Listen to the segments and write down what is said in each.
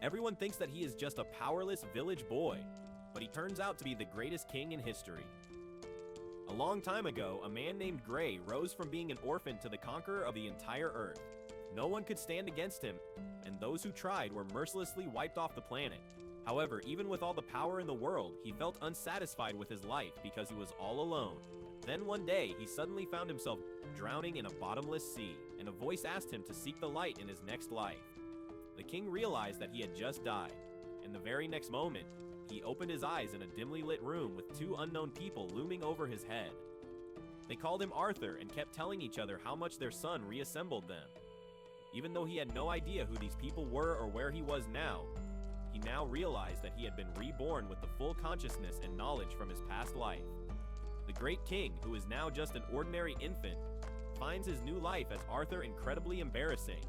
Everyone thinks that he is just a powerless village boy, but he turns out to be the greatest king in history. A long time ago, a man named Gray rose from being an orphan to the conqueror of the entire Earth. No one could stand against him, and those who tried were mercilessly wiped off the planet. However, even with all the power in the world, he felt unsatisfied with his life because he was all alone. Then one day, he suddenly found himself drowning in a bottomless sea, and a voice asked him to seek the light in his next life. The king realized that he had just died, and the very next moment, he opened his eyes in a dimly lit room with two unknown people looming over his head. They called him Arthur and kept telling each other how much their son reassembled them. Even though he had no idea who these people were or where he was now, he now realized that he had been reborn with the full consciousness and knowledge from his past life. The great king, who is now just an ordinary infant, finds his new life as Arthur incredibly embarrassing.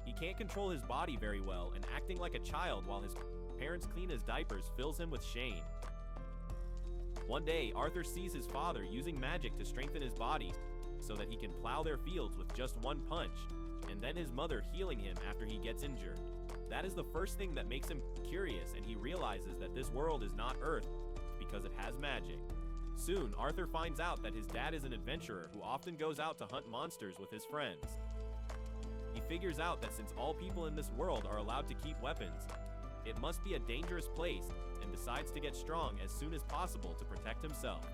He can't control his body very well, and acting like a child while his parents clean his diapers fills him with shame. One day, Arthur sees his father using magic to strengthen his body so that he can plow their fields with just one punch, and then his mother healing him after he gets injured. That is the first thing that makes him curious, and he realizes that this world is not Earth because it has magic. Soon, Arthur finds out that his dad is an adventurer who often goes out to hunt monsters with his friends. He figures out that since all people in this world are allowed to keep weapons, it must be a dangerous place, and decides to get strong as soon as possible to protect himself.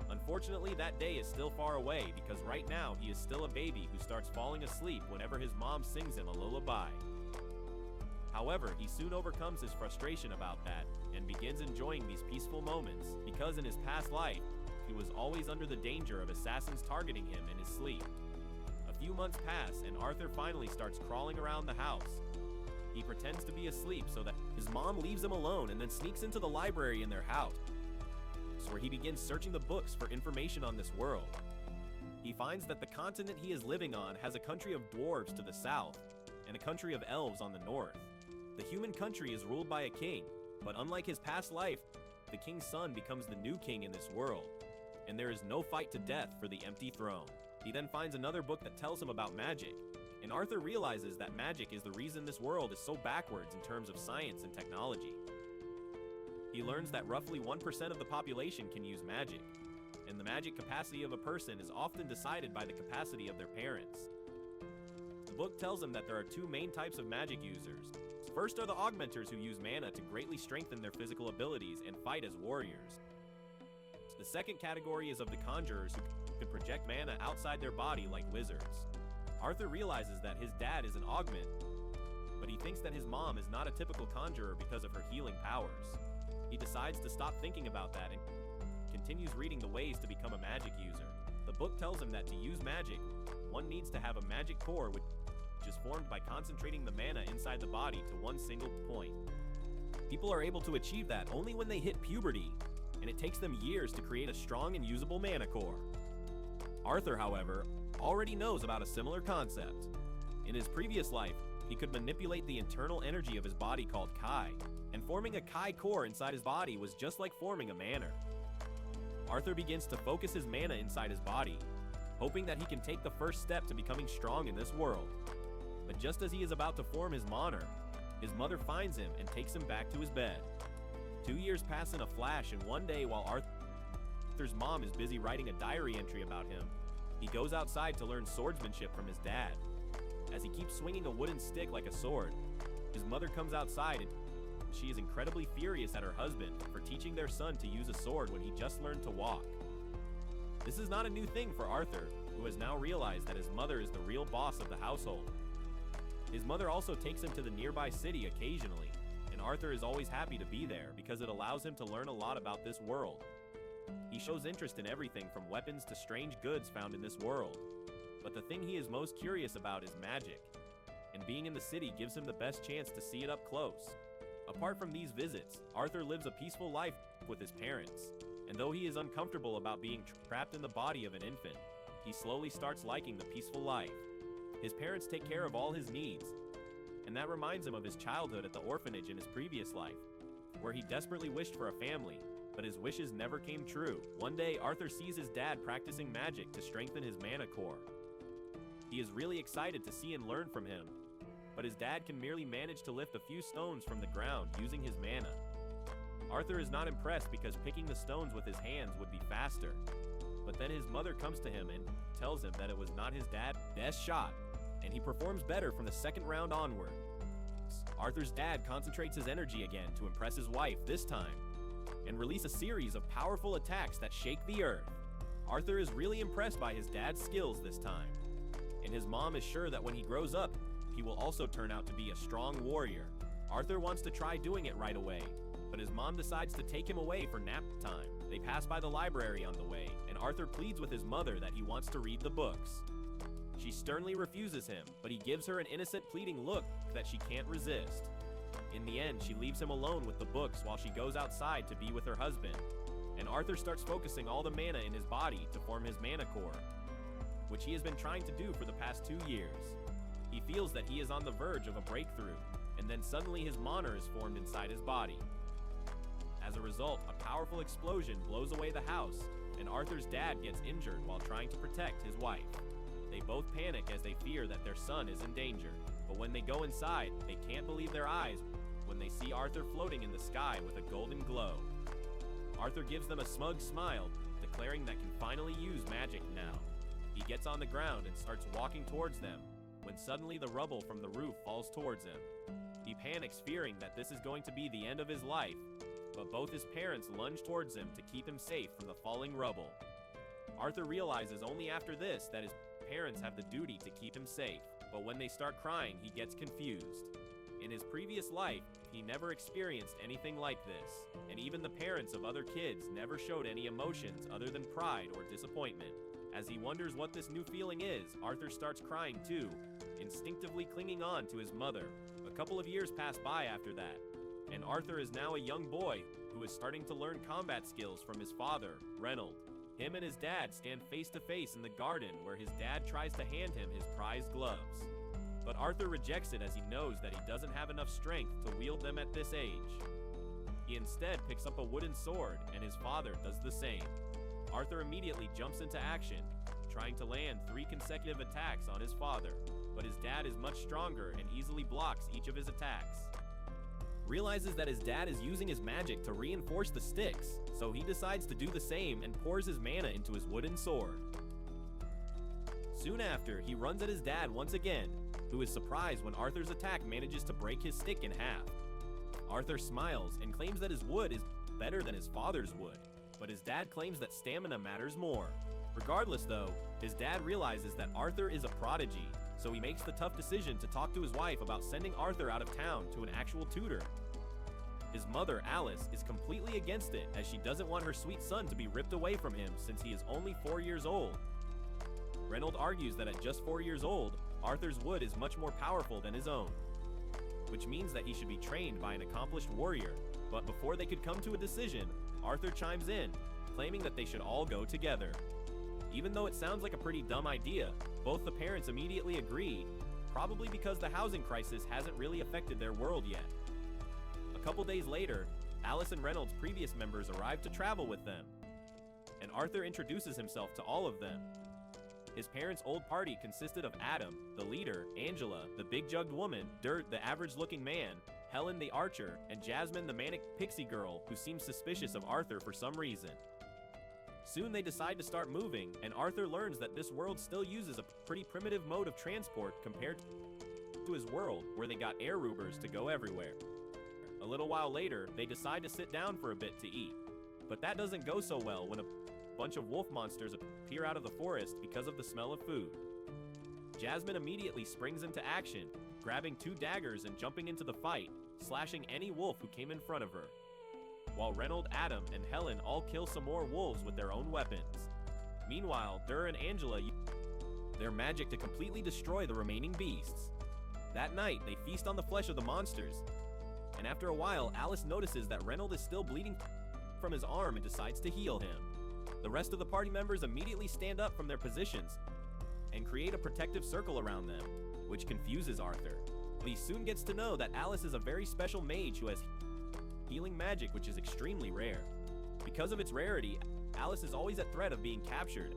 Unfortunately, that day is still far away because right now he is still a baby who starts falling asleep whenever his mom sings him a lullaby. However, he soon overcomes his frustration about that and begins enjoying these peaceful moments because in his past life, he was always under the danger of assassins targeting him in his sleep. A few months pass and Arthur finally starts crawling around the house. He pretends to be asleep so that his mom leaves him alone and then sneaks into the library in their house, where he begins searching the books for information on this world. He finds that the continent he is living on has a country of dwarves to the south and a country of elves on the north. The human country is ruled by a king, but unlike his past life, the king's son becomes the new king in this world, and there is no fight to death for the empty throne. He then finds another book that tells him about magic, and Arthur realizes that magic is the reason this world is so backwards in terms of science and technology. He learns that roughly 1% of the population can use magic, and the magic capacity of a person is often decided by the capacity of their parents. The book tells him that there are two main types of magic users. First are the augmenters who use mana to greatly strengthen their physical abilities and fight as warriors. The second category is of the conjurers who can project mana outside their body like wizards. Arthur realizes that his dad is an augment, but he thinks that his mom is not a typical conjurer because of her healing powers. He decides to stop thinking about that and continues reading the ways to become a magic user. The book tells him that to use magic, one needs to have a magic core which is formed by concentrating the mana inside the body to one single point. People are able to achieve that only when they hit puberty, and it takes them years to create a strong and usable mana core. Arthur, however, already knows about a similar concept. In his previous life, he could manipulate the internal energy of his body called Kai, and forming a Kai core inside his body was just like forming a mana. Arthur begins to focus his mana inside his body, hoping that he can take the first step to becoming strong in this world. But just as he is about to form his mana, his mother finds him and takes him back to his bed. 2 years pass in a flash, and one day while Arthur's mom is busy writing a diary entry about him, he goes outside to learn swordsmanship from his dad. As he keeps swinging a wooden stick like a sword, his mother comes outside and she is incredibly furious at her husband for teaching their son to use a sword when he just learned to walk. This is not a new thing for Arthur, who has now realized that his mother is the real boss of the household. His mother also takes him to the nearby city occasionally, and Arthur is always happy to be there because it allows him to learn a lot about this world. He shows interest in everything from weapons to strange goods found in this world. But the thing he is most curious about is magic, and being in the city gives him the best chance to see it up close. Apart from these visits, Arthur lives a peaceful life with his parents, and though he is uncomfortable about being trapped in the body of an infant, he slowly starts liking the peaceful life. His parents take care of all his needs, and that reminds him of his childhood at the orphanage in his previous life, where he desperately wished for a family, but his wishes never came true. One day, Arthur sees his dad practicing magic to strengthen his mana core. He is really excited to see and learn from him, but his dad can merely manage to lift a few stones from the ground using his mana. Arthur is not impressed because picking the stones with his hands would be faster. But then his mother comes to him and tells him that it was not his dad's best shot, and he performs better from the second round onward. Arthur's dad concentrates his energy again to impress his wife this time, and release a series of powerful attacks that shake the earth. Arthur is really impressed by his dad's skills this time, and his mom is sure that when he grows up, he will also turn out to be a strong warrior. Arthur wants to try doing it right away, but his mom decides to take him away for nap time. They pass by the library on the way, and Arthur pleads with his mother that he wants to read the books. She sternly refuses him, but he gives her an innocent pleading look that she can't resist. In the end, she leaves him alone with the books while she goes outside to be with her husband, and Arthur starts focusing all the mana in his body to form his mana core, which he has been trying to do for the past 2 years. He feels that he is on the verge of a breakthrough, and then suddenly his mana is formed inside his body. As a result, a powerful explosion blows away the house, and Arthur's dad gets injured while trying to protect his wife. They both panic as they fear that their son is in danger, but when they go inside, they can't believe their eyes when they see Arthur floating in the sky with a golden glow. Arthur gives them a smug smile, declaring that can finally use magic now. He gets on the ground and starts walking towards them, when suddenly the rubble from the roof falls towards him. He panics, fearing that this is going to be the end of his life, but both his parents lunge towards him to keep him safe from the falling rubble. Arthur realizes only after this that his parents have the duty to keep him safe, but when they start crying, he gets confused. In his previous life, he never experienced anything like this, and even the parents of other kids never showed any emotions other than pride or disappointment. As he wonders what this new feeling is, Arthur starts crying too, instinctively clinging on to his mother. A couple of years pass by after that, and Arthur is now a young boy who is starting to learn combat skills from his father, Reynold. Him and his dad stand face to face in the garden where his dad tries to hand him his prized gloves. But Arthur rejects it as he knows that he doesn't have enough strength to wield them at this age. He instead picks up a wooden sword, and his father does the same. Arthur immediately jumps into action, trying to land 3 consecutive attacks on his father, but his dad is much stronger and easily blocks each of his attacks. Realizes that his dad is using his magic to reinforce the sticks, so he decides to do the same and pours his mana into his wooden sword. Soon after, he runs at his dad once again, who is surprised when Arthur's attack manages to break his stick in half. Arthur smiles and claims that his wood is better than his father's wood, but his dad claims that stamina matters more. Regardless though, his dad realizes that Arthur is a prodigy, so he makes the tough decision to talk to his wife about sending Arthur out of town to an actual tutor. His mother, Alice, is completely against it as she doesn't want her sweet son to be ripped away from him since he is only 4 years old. Reynold argues that at just 4 years old, Arthur's wood is much more powerful than his own, which means that he should be trained by an accomplished warrior. But before they could come to a decision, Arthur chimes in, claiming that they should all go together. Even though it sounds like a pretty dumb idea, both the parents immediately agree, probably because the housing crisis hasn't really affected their world yet. A couple days later, Alice and Reynolds' previous members arrive to travel with them, and Arthur introduces himself to all of them. His parents' old party consisted of Adam, the leader, Angela, the big-jugged woman, Dirt, the average-looking man, Helen the archer, and Jasmine the manic pixie girl who seems suspicious of Arthur for some reason. Soon they decide to start moving, and Arthur learns that this world still uses a pretty primitive mode of transport compared to his world, where they got air Ubers to go everywhere. A little while later, they decide to sit down for a bit to eat, but that doesn't go so well when a bunch of wolf monsters appear out of the forest because of the smell of food. Jasmine immediately springs into action, grabbing 2 daggers and jumping into the fight, slashing any wolf who came in front of her. While Reynold, Adam, and Helen all kill some more wolves with their own weapons. Meanwhile, Dur and Angela use their magic to completely destroy the remaining beasts. That night, they feast on the flesh of the monsters, and after a while, Alice notices that Reynold is still bleeding from his arm and decides to heal him. The rest of the party members immediately stand up from their positions and create a protective circle around them, which confuses Arthur. But he soon gets to know that Alice is a very special mage who has healing magic, which is extremely rare. Because of its rarity, Alice is always at threat of being captured,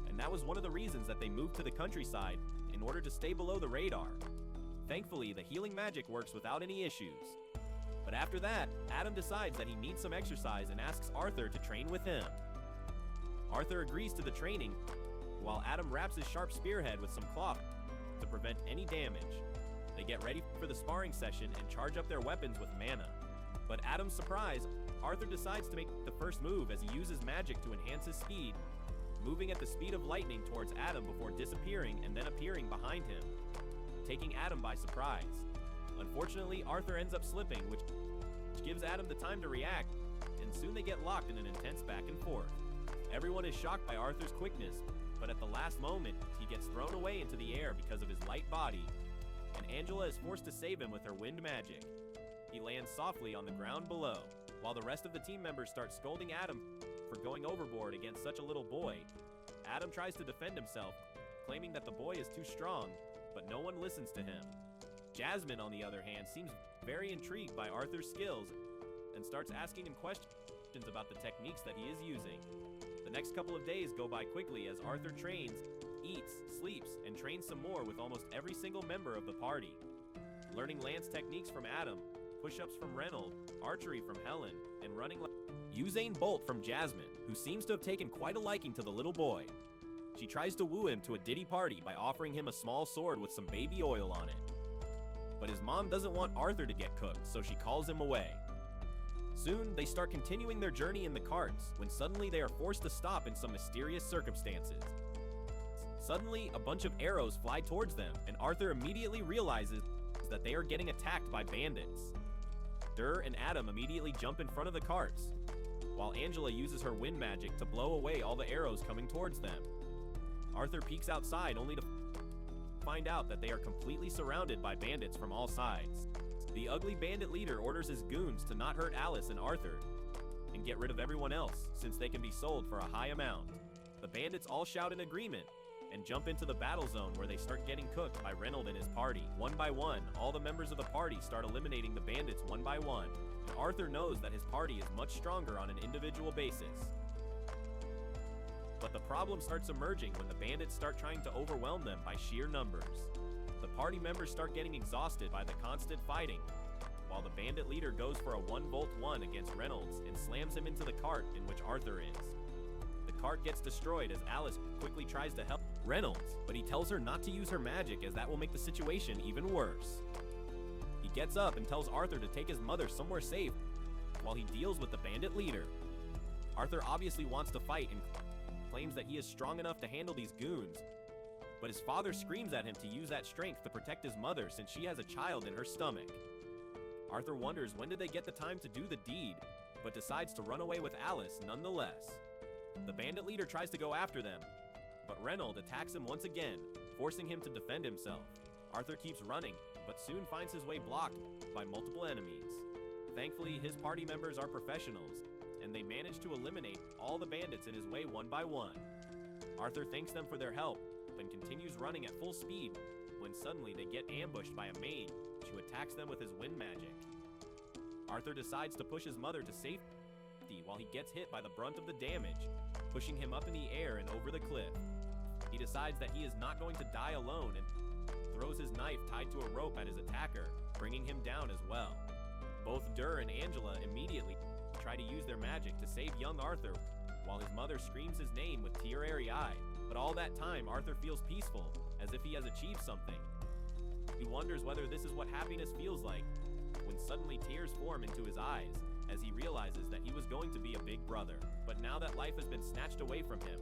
and that was one of the reasons that they moved to the countryside in order to stay below the radar. Thankfully, the healing magic works without any issues. But after that, Adam decides that he needs some exercise and asks Arthur to train with him. Arthur agrees to the training, while Adam wraps his sharp spearhead with some cloth to prevent any damage. They get ready for the sparring session and charge up their weapons with mana. But Adam's surprise, Arthur decides to make the first move as he uses magic to enhance his speed, moving at the speed of lightning towards Adam before disappearing and then appearing behind him, taking Adam by surprise. Unfortunately, Arthur ends up slipping, which gives Adam the time to react, and soon they get locked in an intense back and forth. Everyone is shocked by Arthur's quickness, but at the last moment, he gets thrown away into the air because of his light body, and Angela is forced to save him with her wind magic. He lands softly on the ground below, while the rest of the team members start scolding Adam for going overboard against such a little boy. Adam tries to defend himself, claiming that the boy is too strong, but no one listens to him. Jasmine, on the other hand, seems very intrigued by Arthur's skills and starts asking him questions about the techniques that he is using. The next couple of days go by quickly as Arthur trains, eats, sleeps, and trains some more with almost every single member of the party. Learning lance techniques from Adam, push-ups from Reynold, archery from Helen, and running like Usain Bolt from Jasmine, who seems to have taken quite a liking to the little boy. She tries to woo him to a ditty party by offering him a small sword with some baby oil on it. But his mom doesn't want Arthur to get cooked, so she calls him away. Soon, they start continuing their journey in the carts, when suddenly they are forced to stop in some mysterious circumstances. Suddenly, a bunch of arrows fly towards them, and Arthur immediately realizes that they are getting attacked by bandits. Dur and Adam immediately jump in front of the carts, while Angela uses her wind magic to blow away all the arrows coming towards them. Arthur peeks outside only to find out that they are completely surrounded by bandits from all sides. The ugly bandit leader orders his goons to not hurt Alice and Arthur, and get rid of everyone else, since they can be sold for a high amount. The bandits all shout in agreement, and jump into the battle zone where they start getting cooked by Reynold and his party. One by one, all the members of the party start eliminating the bandits one by one, and Arthur knows that his party is much stronger on an individual basis. But the problem starts emerging when the bandits start trying to overwhelm them by sheer numbers. The party members start getting exhausted by the constant fighting, while the bandit leader goes for a 1v1 against Reynolds and slams him into the cart in which Arthur is. The cart gets destroyed as Alice quickly tries to help Reynolds, but he tells her not to use her magic as that will make the situation even worse. He gets up and tells Arthur to take his mother somewhere safe while he deals with the bandit leader. Arthur obviously wants to fight and claims that he is strong enough to handle these goons, but his father screams at him to use that strength to protect his mother since she has a child in her stomach. Arthur wonders when did they get the time to do the deed, but decides to run away with Alice nonetheless. The bandit leader tries to go after them, but Reynold attacks him once again, forcing him to defend himself. Arthur keeps running, but soon finds his way blocked by multiple enemies. Thankfully, his party members are professionals, and they manage to eliminate all the bandits in his way one by one. Arthur thanks them for their help, and continues running at full speed, when suddenly they get ambushed by a mage who attacks them with his wind magic. Arthur decides to push his mother to safety while he gets hit by the brunt of the damage, pushing him up in the air and over the cliff. He decides that he is not going to die alone and throws his knife tied to a rope at his attacker, bringing him down as well. Both Dur and Angela immediately try to use their magic to save young Arthur, while his mother screams his name with tear-airy eyes. But all that time, Arthur feels peaceful, as if he has achieved something. He wonders whether this is what happiness feels like, when suddenly tears form into his eyes, as he realizes that he was going to be a big brother. But now that life has been snatched away from him,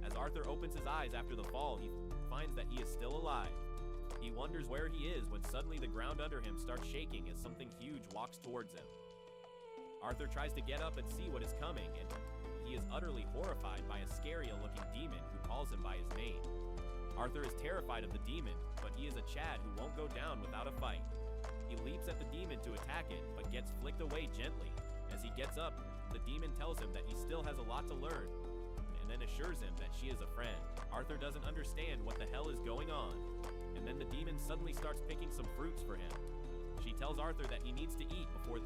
as Arthur opens his eyes after the fall, he finds that he is still alive. He wonders where he is when suddenly the ground under him starts shaking as something huge walks towards him. Arthur tries to get up and see what is coming, and he is utterly horrified by a scary-looking demon who calls him by his name. Arthur is terrified of the demon, but he is a Chad who won't go down without a fight. He leaps at the demon to attack it, but gets flicked away gently. As he gets up, the demon tells him that he still has a lot to learn, and then assures him that she is a friend. Arthur doesn't understand what the hell is going on, and then the demon suddenly starts picking some fruits for him. She tells Arthur that he needs to eat before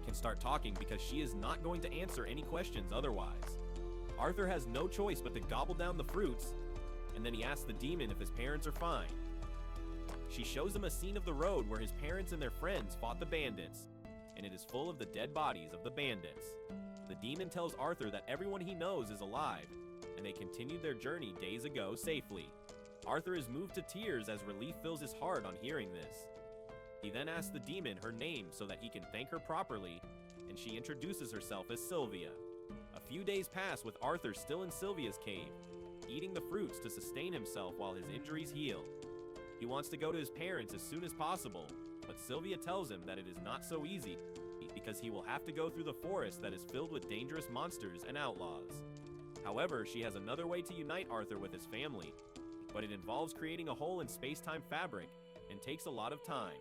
can start talking because she is not going to answer any questions otherwise. Arthur has no choice but to gobble down the fruits, and then he asks the demon if his parents are fine. She shows him a scene of the road where his parents and their friends fought the bandits, and it is full of the dead bodies of the bandits. The demon tells Arthur that everyone he knows is alive, and they continued their journey days ago safely. Arthur is moved to tears as relief fills his heart on hearing this. He then asks the demon her name so that he can thank her properly, and she introduces herself as Sylvia. A few days pass with Arthur still in Sylvia's cave, eating the fruits to sustain himself while his injuries heal. He wants to go to his parents as soon as possible, but Sylvia tells him that it is not so easy because he will have to go through the forest that is filled with dangerous monsters and outlaws. However, she has another way to unite Arthur with his family, but it involves creating a hole in space-time fabric and takes a lot of time.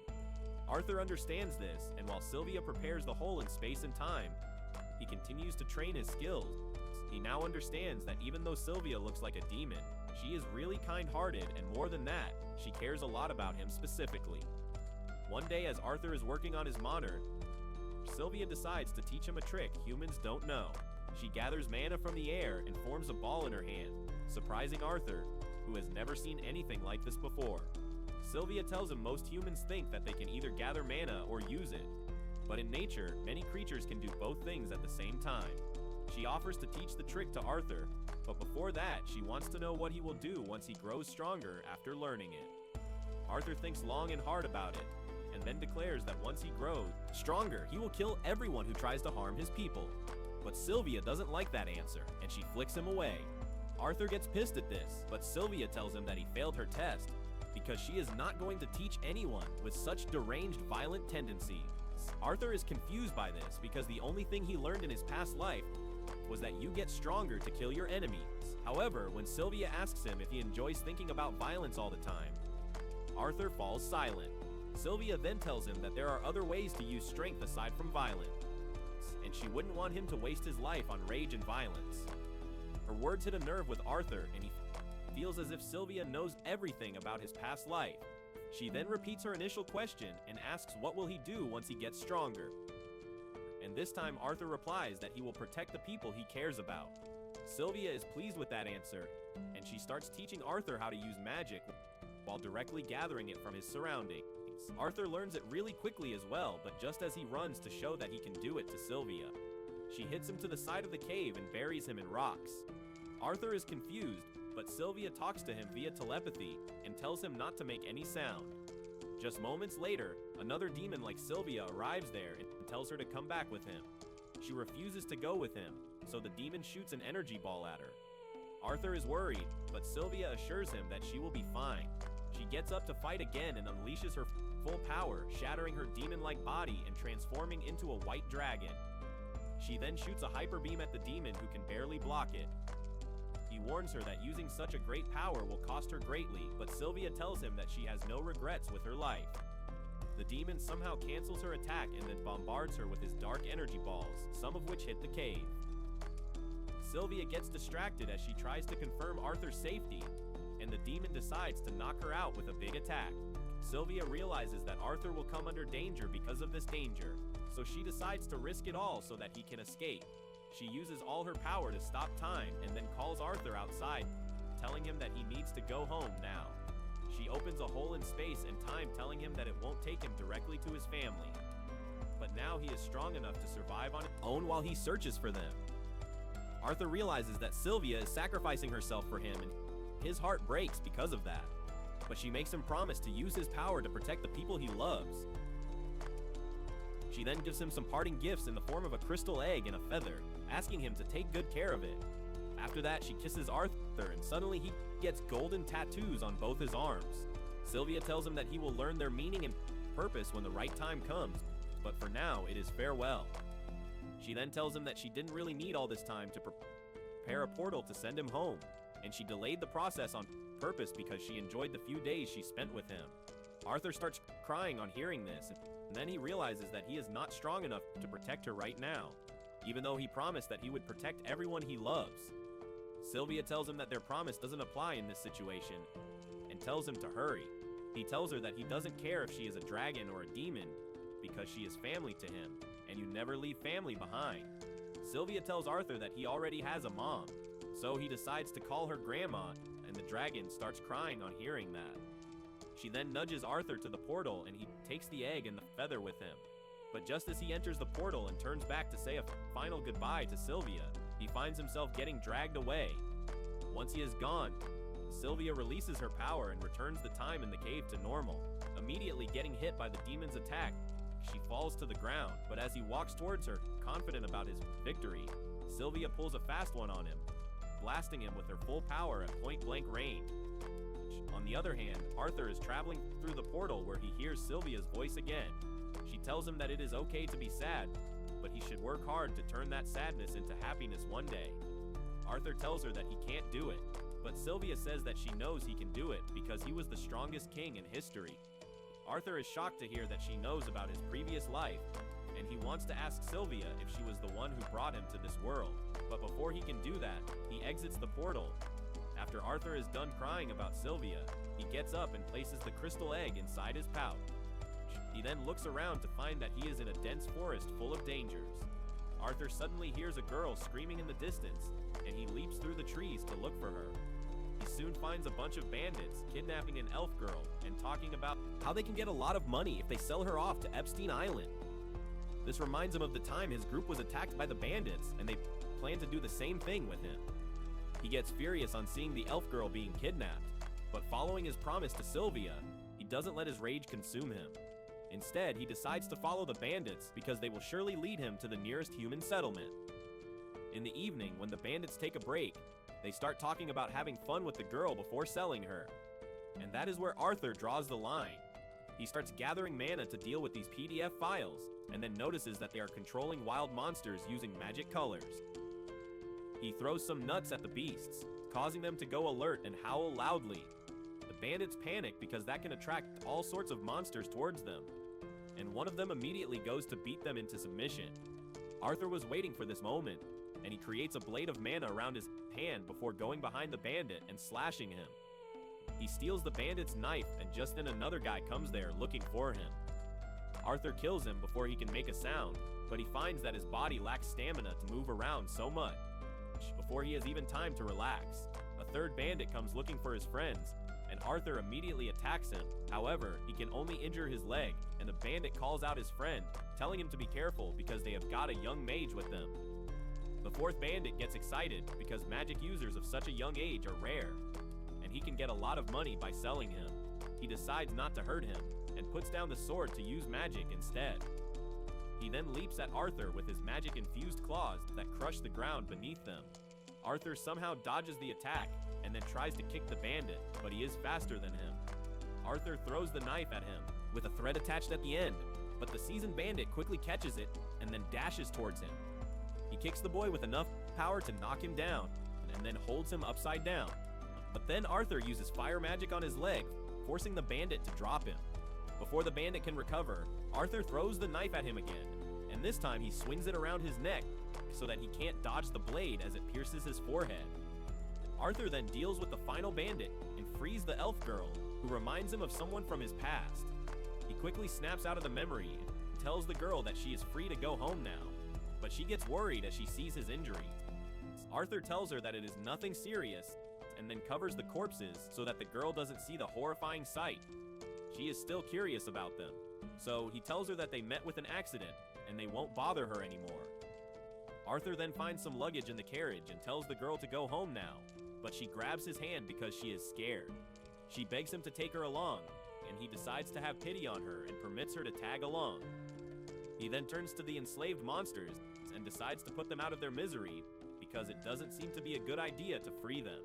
Arthur understands this, and while Sylvia prepares the hole in space and time, he continues to train his skills. He now understands that even though Sylvia looks like a demon, she is really kind-hearted, and more than that, she cares a lot about him specifically. One day as Arthur is working on his monitor, Sylvia decides to teach him a trick humans don't know. She gathers mana from the air and forms a ball in her hand, surprising Arthur, who has never seen anything like this before. Sylvia tells him most humans think that they can either gather mana or use it, but in nature, many creatures can do both things at the same time. She offers to teach the trick to Arthur, but before that, she wants to know what he will do once he grows stronger after learning it. Arthur thinks long and hard about it, and then declares that once he grows stronger, he will kill everyone who tries to harm his people. But Sylvia doesn't like that answer, and she flicks him away. Arthur gets pissed at this, but Sylvia tells him that he failed her test because she is not going to teach anyone with such deranged violent tendencies. Arthur is confused by this because the only thing he learned in his past life was that you get stronger to kill your enemies. However, when Sylvia asks him if he enjoys thinking about violence all the time, Arthur falls silent. Sylvia then tells him that there are other ways to use strength aside from violence, and she wouldn't want him to waste his life on rage and violence. Her words hit a nerve with Arthur, and he feels as if Sylvia knows everything about his past life. She then repeats her initial question and asks what will he do once he gets stronger. And this time Arthur replies that he will protect the people he cares about. Sylvia is pleased with that answer, and she starts teaching Arthur how to use magic while directly gathering it from his surroundings. Arthur learns it really quickly as well, but just as he runs to show that he can do it to Sylvia, she hits him to the side of the cave and buries him in rocks. Arthur is confused, but Sylvia talks to him via telepathy and tells him not to make any sound. Just moments later, another demon like Sylvia arrives there and tells her to come back with him. She refuses to go with him, so the demon shoots an energy ball at her. Arthur is worried, but Sylvia assures him that she will be fine. She gets up to fight again and unleashes her full power, shattering her demon-like body and transforming into a white dragon. She then shoots a hyper beam at the demon who can barely block it. He warns her that using such a great power will cost her greatly, but Sylvia tells him that she has no regrets with her life. The demon somehow cancels her attack and then bombards her with his dark energy balls, some of which hit the cave. Sylvia gets distracted as she tries to confirm Arthur's safety, and the demon decides to knock her out with a big attack. Sylvia realizes that Arthur will come under danger because of this danger, so she decides to risk it all so that he can escape. She uses all her power to stop time and then calls Arthur outside, telling him that he needs to go home now. She opens a hole in space and time, telling him that it won't take him directly to his family. But now he is strong enough to survive on his own while he searches for them. Arthur realizes that Sylvia is sacrificing herself for him, and his heart breaks because of that. But she makes him promise to use his power to protect the people he loves. She then gives him some parting gifts in the form of a crystal egg and a feather, asking him to take good care of it. After that, she kisses Arthur, and suddenly he gets golden tattoos on both his arms. Sylvia tells him that he will learn their meaning and purpose when the right time comes, but for now, it is farewell. She then tells him that she didn't really need all this time to prepare a portal to send him home, and she delayed the process on purpose because she enjoyed the few days she spent with him. Arthur starts crying on hearing this, and then he realizes that he is not strong enough to protect her right now, even though he promised that he would protect everyone he loves. Sylvia tells him that their promise doesn't apply in this situation, and tells him to hurry. He tells her that he doesn't care if she is a dragon or a demon, because she is family to him, and you never leave family behind. Sylvia tells Arthur that he already has a mom, so he decides to call her grandma, and the dragon starts crying on hearing that. She then nudges Arthur to the portal and he takes the egg and the feather with him. But just as he enters the portal and turns back to say a final goodbye to Sylvia, he finds himself getting dragged away. Once he is gone, Sylvia releases her power and returns the time in the cave to normal. Immediately getting hit by the demon's attack, she falls to the ground, but as he walks towards her, confident about his victory, Sylvia pulls a fast one on him, blasting him with her full power at point-blank range. On the other hand, Arthur is traveling through the portal where he hears Sylvia's voice again. She tells him that it is okay to be sad, but he should work hard to turn that sadness into happiness one day. Arthur tells her that he can't do it, but Sylvia says that she knows he can do it because he was the strongest king in history. Arthur is shocked to hear that she knows about his previous life, and he wants to ask Sylvia if she was the one who brought him to this world. But before he can do that, he exits the portal. After Arthur is done crying about Sylvia, he gets up and places the crystal egg inside his pouch. He then looks around to find that he is in a dense forest full of dangers. Arthur suddenly hears a girl screaming in the distance, and he leaps through the trees to look for her. He soon finds a bunch of bandits kidnapping an elf girl and talking about how they can get a lot of money if they sell her off to Epstein Island. This reminds him of the time his group was attacked by the bandits, and they plan to do the same thing with him. He gets furious on seeing the elf girl being kidnapped, but following his promise to Sylvia, he doesn't let his rage consume him. Instead, he decides to follow the bandits because they will surely lead him to the nearest human settlement. In the evening, when the bandits take a break, they start talking about having fun with the girl before selling her. And that is where Arthur draws the line. He starts gathering mana to deal with these PDF files, and then notices that they are controlling wild monsters using magic colors. He throws some nuts at the beasts, causing them to go alert and howl loudly. The bandits panic because that can attract all sorts of monsters towards them, and one of them immediately goes to beat them into submission. Arthur was waiting for this moment, and he creates a blade of mana around his hand before going behind the bandit and slashing him. He steals the bandit's knife, and just then another guy comes there looking for him. Arthur kills him before he can make a sound, but he finds that his body lacks stamina to move around so much. Before he has even time to relax, a third bandit comes looking for his friends, and Arthur immediately attacks him. However, he can only injure his leg, and the bandit calls out his friend, telling him to be careful because they have got a young mage with them. The fourth bandit gets excited because magic users of such a young age are rare, and he can get a lot of money by selling him. He decides not to hurt him, and puts down the sword to use magic instead. He then leaps at Arthur with his magic-infused claws that crush the ground beneath them. Arthur somehow dodges the attack, and then tries to kick the bandit, but he is faster than him. Arthur throws the knife at him, with a thread attached at the end, but the seasoned bandit quickly catches it, and then dashes towards him. He kicks the boy with enough power to knock him down, and then holds him upside down. But then Arthur uses fire magic on his leg, forcing the bandit to drop him. Before the bandit can recover, Arthur throws the knife at him again, and this time he swings it around his neck so that he can't dodge the blade as it pierces his forehead. Arthur then deals with the final bandit and frees the elf girl, who reminds him of someone from his past. He quickly snaps out of the memory and tells the girl that she is free to go home now, but she gets worried as she sees his injuries. Arthur tells her that it is nothing serious and then covers the corpses so that the girl doesn't see the horrifying sight. She is still curious about them, so he tells her that they met with an accident and they won't bother her anymore. Arthur then finds some luggage in the carriage and tells the girl to go home now, but she grabs his hand because she is scared. She begs him to take her along, and he decides to have pity on her and permits her to tag along. He then turns to the enslaved monsters and decides to put them out of their misery because it doesn't seem to be a good idea to free them.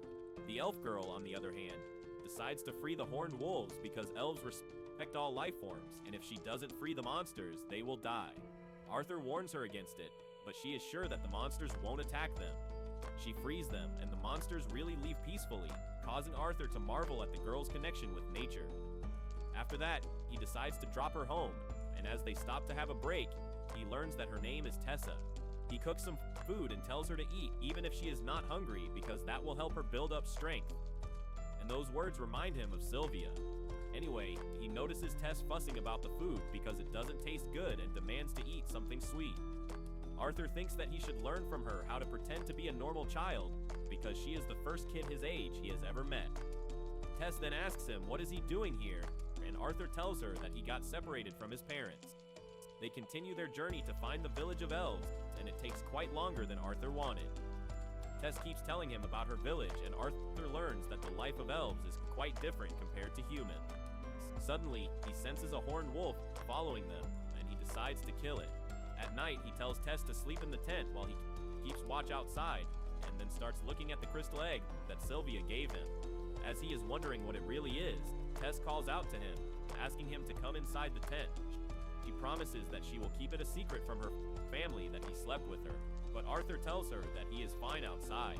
The elf girl, on the other hand, decides to free the horned wolves because elves respect all life forms, and if she doesn't free the monsters, they will die. Arthur warns her against it, but she is sure that the monsters won't attack them. She frees them, and the monsters really leave peacefully, causing Arthur to marvel at the girl's connection with nature. After that, he decides to drop her home, and as they stop to have a break, he learns that her name is Tessa. He cooks some food and tells her to eat, even if she is not hungry, because that will help her build up strength. And those words remind him of Sylvia. Anyway, he notices Tess fussing about the food because it doesn't taste good and demands to eat something sweet. Arthur thinks that he should learn from her how to pretend to be a normal child because she is the first kid his age he has ever met. Tess then asks him what is he doing here, and Arthur tells her that he got separated from his parents. They continue their journey to find the village of elves, and it takes quite longer than Arthur wanted. Tess keeps telling him about her village, and Arthur learns that the life of elves is quite different compared to humans. Suddenly, he senses a horned wolf following them, and he decides to kill it. At night, he tells Tess to sleep in the tent while he keeps watch outside, and then starts looking at the crystal egg that Sylvia gave him. As he is wondering what it really is, Tess calls out to him, asking him to come inside the tent. She promises that she will keep it a secret from her family that he slept with her, but Arthur tells her that he is fine outside.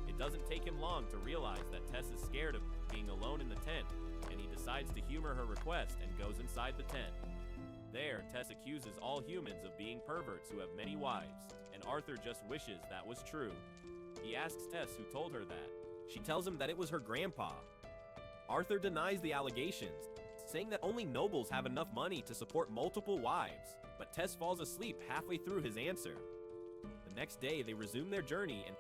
It doesn't take him long to realize that Tess is scared of being alone in the tent, and he decides to humor her request and goes inside the tent. There, Tess accuses all humans of being perverts who have many wives, and Arthur just wishes that was true. He asks Tess who told her that. She tells him that it was her grandpa. Arthur denies the allegations, saying that only nobles have enough money to support multiple wives, but Tess falls asleep halfway through his answer. The next day, they resume their journey, and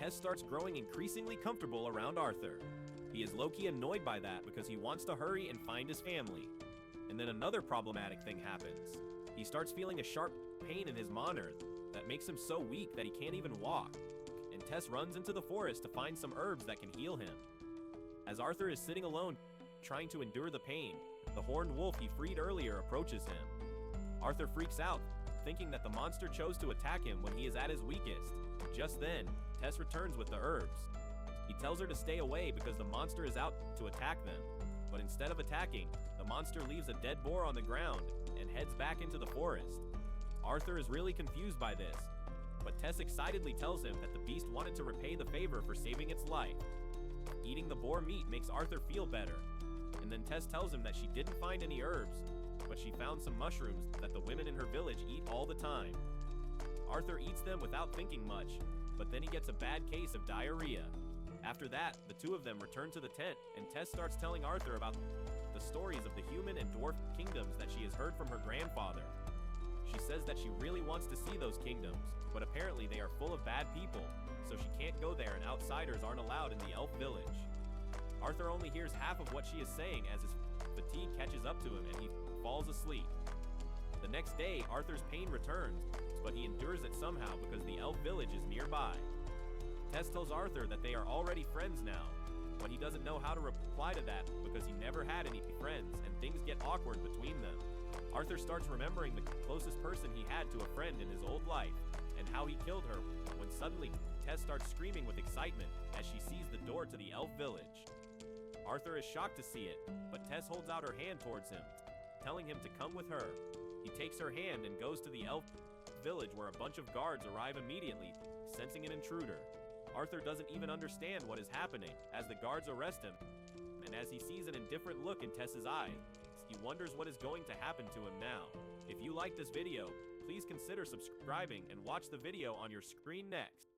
Tess starts growing increasingly comfortable around Arthur. He is low-key annoyed by that because he wants to hurry and find his family. And then another problematic thing happens. He starts feeling a sharp pain in his monitor that makes him so weak that he can't even walk. And Tess runs into the forest to find some herbs that can heal him. As Arthur is sitting alone, trying to endure the pain, the horned wolf he freed earlier approaches him. Arthur freaks out, thinking that the monster chose to attack him when he is at his weakest. Just then, Tess returns with the herbs. He tells her to stay away because the monster is out to attack them. But instead of attacking, the monster leaves a dead boar on the ground and heads back into the forest. Arthur is really confused by this, but Tess excitedly tells him that the beast wanted to repay the favor for saving its life. Eating the boar meat makes Arthur feel better, and then Tess tells him that she didn't find any herbs, but she found some mushrooms that the women in her village eat all the time. Arthur eats them without thinking much, but then he gets a bad case of diarrhea. After that, the two of them return to the tent, and Tess starts telling Arthur about the stories of the human and dwarf kingdoms that she has heard from her grandfather. She says that she really wants to see those kingdoms, but apparently they are full of bad people, so she can't go there and outsiders aren't allowed in the elf village. Arthur only hears half of what she is saying as his fatigue catches up to him and he falls asleep. The next day, Arthur's pain returns, but he endures it somehow because the elf village is nearby. Tess tells Arthur that they are already friends now, but he doesn't know how to reply to that because he never had any friends and things get awkward between them. Arthur starts remembering the closest person he had to a friend in his old life and how he killed her when suddenly Tess starts screaming with excitement as she sees the door to the elf village. Arthur is shocked to see it, but Tess holds out her hand towards him, telling him to come with her. He takes her hand and goes to the elf village where a bunch of guards arrive immediately, sensing an intruder. Arthur doesn't even understand what is happening as the guards arrest him, and as he sees an indifferent look in Tess's eyes, he wonders what is going to happen to him now. If you like this video, please consider subscribing and watch the video on your screen next.